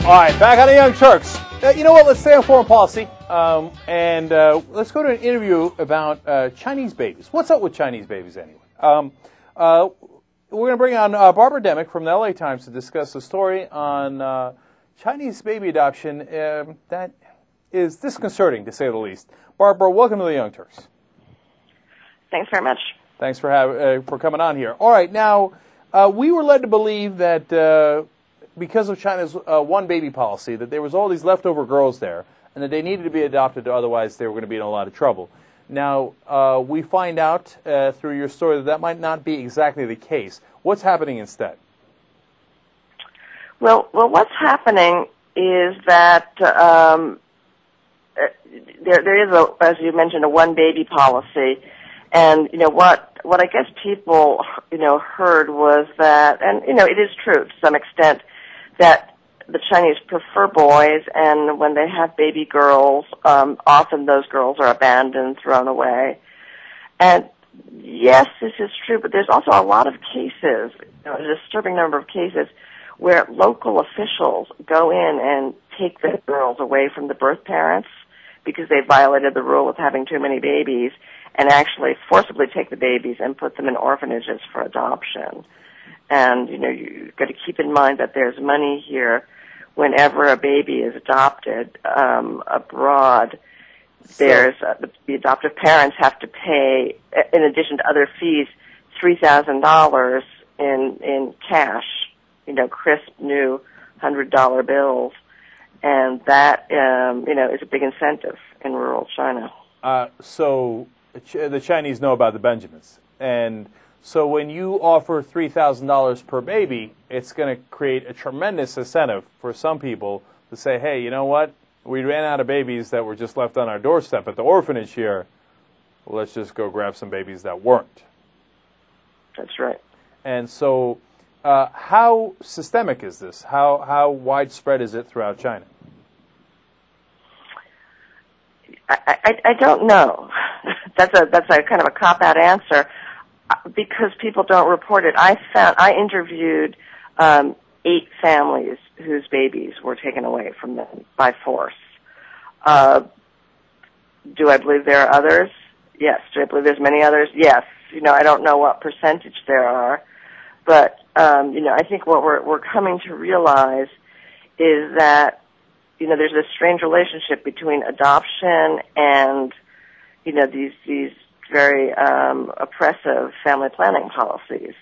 All right, back on the Young Turks. You know what? Let's stay on foreign policy, and let's go to an interview about Chinese babies. What's up with Chinese babies, anyway? We're going to bring on Barbara Demick from the LA Times to discuss a story on Chinese baby adoption that is disconcerting, to say the least. Barbara, welcome to the Young Turks. Thanks very much. Thanks for coming on here. All right, now, we were led to believe that because of China's one-baby policy, that there was all these leftover girls there, and that they needed to be adopted, otherwise they were going to be in a lot of trouble. Now, we find out through your story that might not be exactly the case. What's happening instead? Well, what's happening is that there is, as you mentioned, a one-baby policy, and what I guess people heard was that, and it is true to some extent, that the Chinese prefer boys, and when they have baby girls, often those girls are abandoned, thrown away. And yes, this is true, but there's also a lot of cases, a disturbing number of cases, where local officials go in and take the girls away from the birth parents because they violated the rule of having too many babies, and actually forcibly take the babies and put them in orphanages for adoption. And, you've got to keep in mind that there's money here whenever a baby is adopted abroad. There's the adoptive parents have to pay, in addition to other fees, $3,000 in cash, crisp new $100 bills. And that, is a big incentive in rural China. So the Chinese know about the Benjamins. And so when you offer $3,000 per baby, it's going to create a tremendous incentive for some people to say, hey, you know what? We ran out of babies that were just left on our doorstep at the orphanage here. Well, let's just go grab some babies that weren't. That's right. And so how systemic is this? How widespread is it throughout China? I don't know. That's a kind of a cop-out answer. Because people don't report it, I interviewed 8 families whose babies were taken away from them by force. Do I believe there are others? Yes. Do I believe there's many others? Yes. I don't know what percentage there are, but I think what we're coming to realize is that there's this strange relationship between adoption and these very oppressive family planning policies.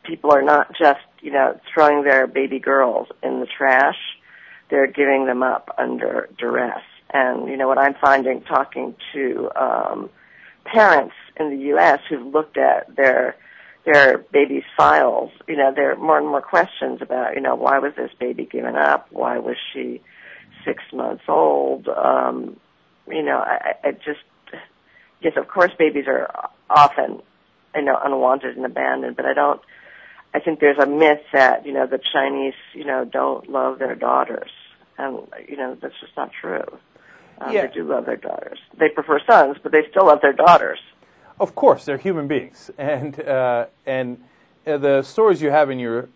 People are not just, throwing their baby girls in the trash. They're giving them up under duress. And, what I'm finding talking to parents in the U.S. who've looked at their baby's files, there are more and more questions about, why was this baby given up? Why was she 6 months old? Yes, of course, babies are often, unwanted and abandoned, but I think there's a myth that, the Chinese, don't love their daughters. And, that's just not true. They do love their daughters. They prefer sons, but they still love their daughters. Of course, they're human beings. And the stories you have in your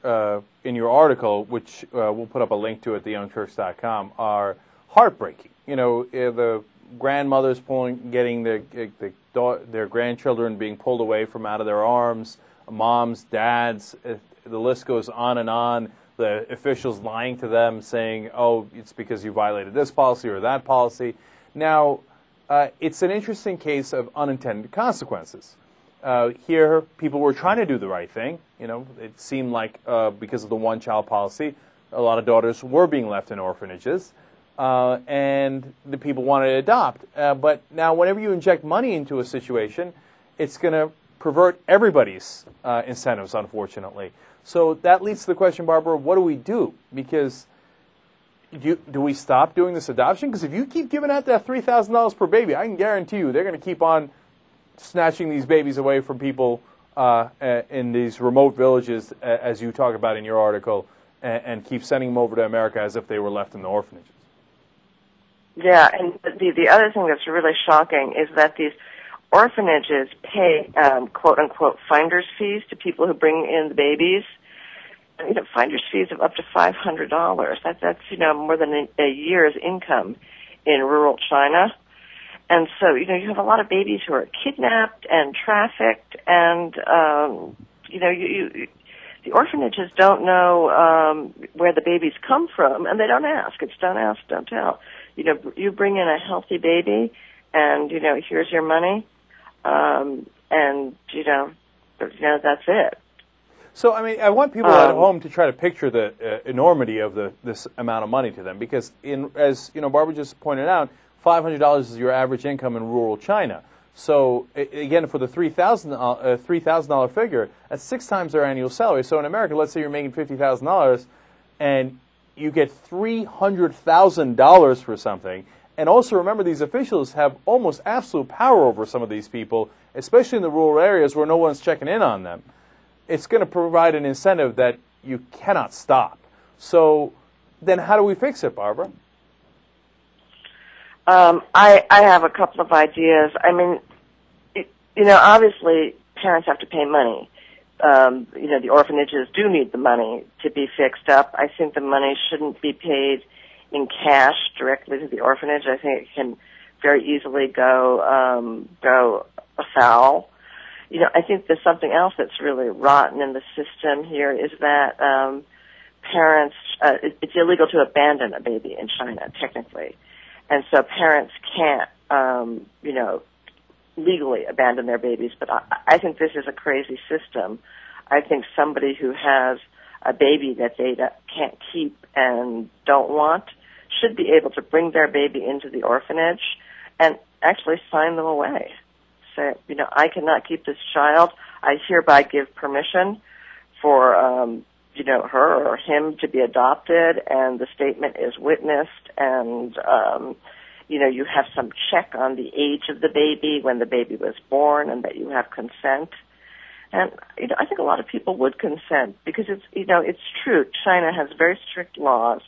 article, which we'll put up a link to at theyoungturks.com, are heartbreaking. The grandmothers getting their grandchildren being pulled away from out of their arms, moms, dads, the list goes on and on. The officials lying to them saying, oh, it's because you violated this policy or that policy. Now, it's an interesting case of unintended consequences. Here, people were trying to do the right thing. It seemed like because of the one-child policy, a lot of daughters were being left in orphanages. And the people wanted to adopt. But now whenever you inject money into a situation, it's going to pervert everybody's incentives, unfortunately. So that leads to the question, Barbara, what do we do? Because do we stop doing this adoption? Because if you keep giving out that $3,000 per baby, I can guarantee you they're going to keep on snatching these babies away from people in these remote villages, as you talk about in your article, and keep sending them over to America as if they were left in the orphanages. Yeah, and the other thing that's really shocking is that these orphanages pay quote-unquote finder's fees to people who bring in the babies. finder's fees of up to $500. That's more than a year's income in rural China. And so, you have a lot of babies who are kidnapped and trafficked, and, the orphanages don't know where the babies come from, and they don't ask. It's don't ask, don't tell. You bring in a healthy baby, and, here's your money, and, that's it. So, I want people at home to try to picture the enormity of this amount of money to them, because as Barbara just pointed out, $500 is your average income in rural China. So, again, for the $3,000 figure, that's 6 times their annual salary. So in America, let's say you're making $50,000 and you get $300,000 for something. And also remember, these officials have almost absolute power over some of these people, especially in the rural areas where no one's checking in on them. It's going to provide an incentive that you cannot stop. So then how do we fix it, Barbara? I have a couple of ideas. Obviously parents have to pay money. The orphanages do need the money to be fixed up. I think the money shouldn't be paid in cash directly to the orphanage. I think it can very easily go afoul. I think there's something else that's really rotten in the system here is that parents, it's illegal to abandon a baby in China, technically. And so parents can't, legally abandon their babies. But I think this is a crazy system. I think somebody who has a baby that they can't keep and don't want should be able to bring their baby into the orphanage and actually sign them away. Say, I cannot keep this child. I hereby give permission for, her or him to be adopted, and the statement is witnessed, and, you have some check on the age of the baby when the baby was born, and that you have consent. And, I think a lot of people would consent because it's true. China has very strict laws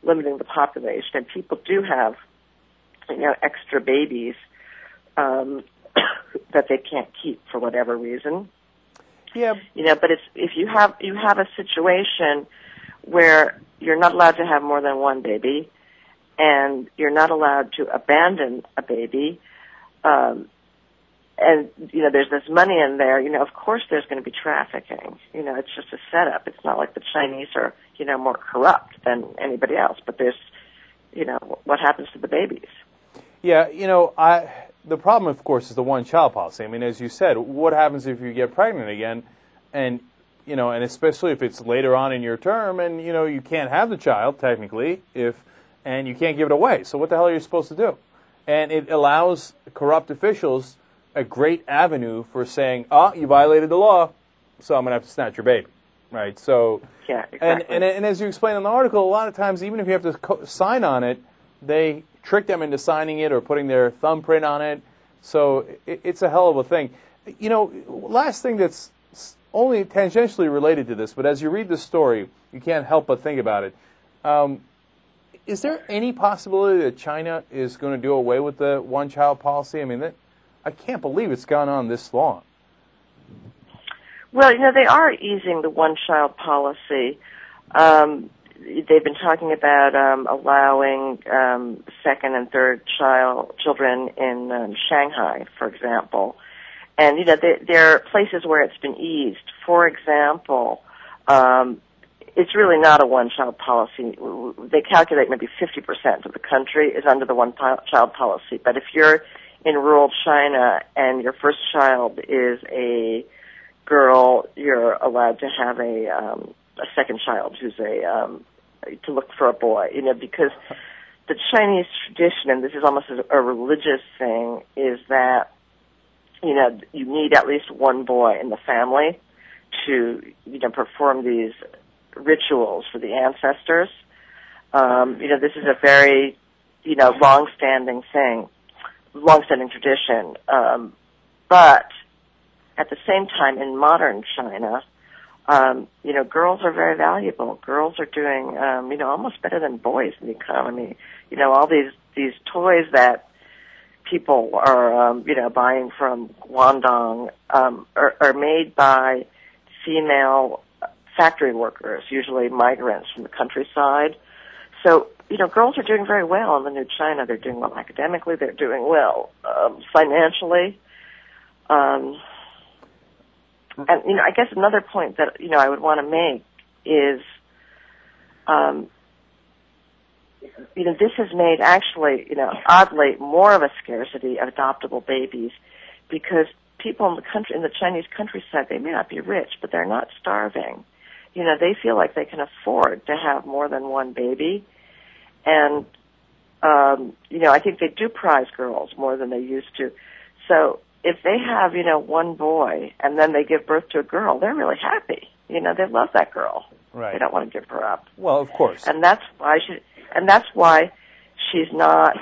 limiting the population, and people do have, extra babies, that they can't keep for whatever reason. Yeah. But if you have a situation where you're not allowed to have more than one baby, and you're not allowed to abandon a baby, and there's this money in there, of course there's going to be trafficking. It's just a setup. It's not like the Chinese are, more corrupt than anybody else, but there's, what happens to the babies? Yeah, the problem, of course, is the one-child policy. As you said, what happens if you get pregnant again, and and especially if it's later on in your term, and you can't have the child technically, and you can't give it away. So what the hell are you supposed to do? And it allows corrupt officials a great avenue for saying, you violated the law, so I'm going to have to snatch your baby, right? So yeah, exactly. And as you explain in the article, a lot of times, even if you have to sign on it, they trick them into signing it or putting their thumbprint on it. So it's a hell of a thing. Last thing that's only tangentially related to this, but as you read the story, you can't help but think about it. Is there any possibility that China is going to do away with the one-child policy? I can't believe it's gone on this long. Well, they are easing the one-child policy. They've been talking about allowing second and third children in Shanghai, for example. And, there are places where it's been eased. For example, it's really not a one-child policy. They calculate maybe 50% of the country is under the one-child policy. But if you're in rural China and your first child is a girl, you're allowed to have a second child who's to look for a boy, because the Chinese tradition, and this is almost a religious thing, is that, you need at least one boy in the family to, perform these rituals for the ancestors. This is a very, long-standing tradition. But at the same time, in modern China, girls are very valuable. Girls are doing, almost better than boys in the economy. All these toys that people are, buying from Guangdong, are made by female factory workers, usually migrants from the countryside. So, girls are doing very well in the new China. They're doing well academically. They're doing well financially. And, I guess another point that, I would want to make is, this has made actually, oddly, more of a scarcity of adoptable babies because people in the Chinese countryside, they may not be rich, but they're not starving. They feel like they can afford to have more than one baby. And, I think they do prize girls more than they used to. So if they have, one boy and then they give birth to a girl, they're really happy. They love that girl. Right. They don't want to give her up. Well, of course. And that's why she's not,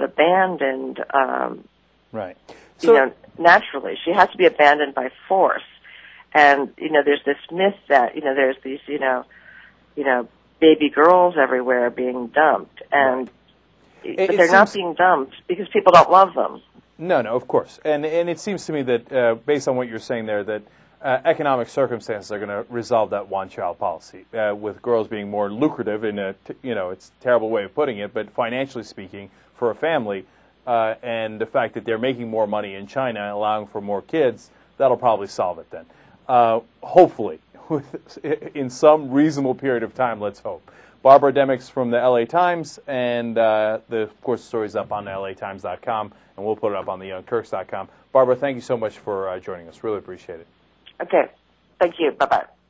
abandoned, right. So, naturally. She has to be abandoned by force. And, there's this myth that, there's these, baby girls everywhere being dumped. And, but they're not being dumped because people don't love them. No, of course. And it seems to me that, based on what you're saying there, that economic circumstances are going to resolve that one-child policy, with girls being more lucrative in it's a terrible way of putting it, but financially speaking, for a family, and the fact that they're making more money in China, allowing for more kids, that'll probably solve it then. Hopefully, in some reasonable period of time, let's hope. Barbara Demick's from the LA Times, and of course, the story's up on LATimes.com, and we'll put it up on theyoungturks.com. Barbara, thank you so much for joining us. Really appreciate it. Okay. Thank you. Bye-bye.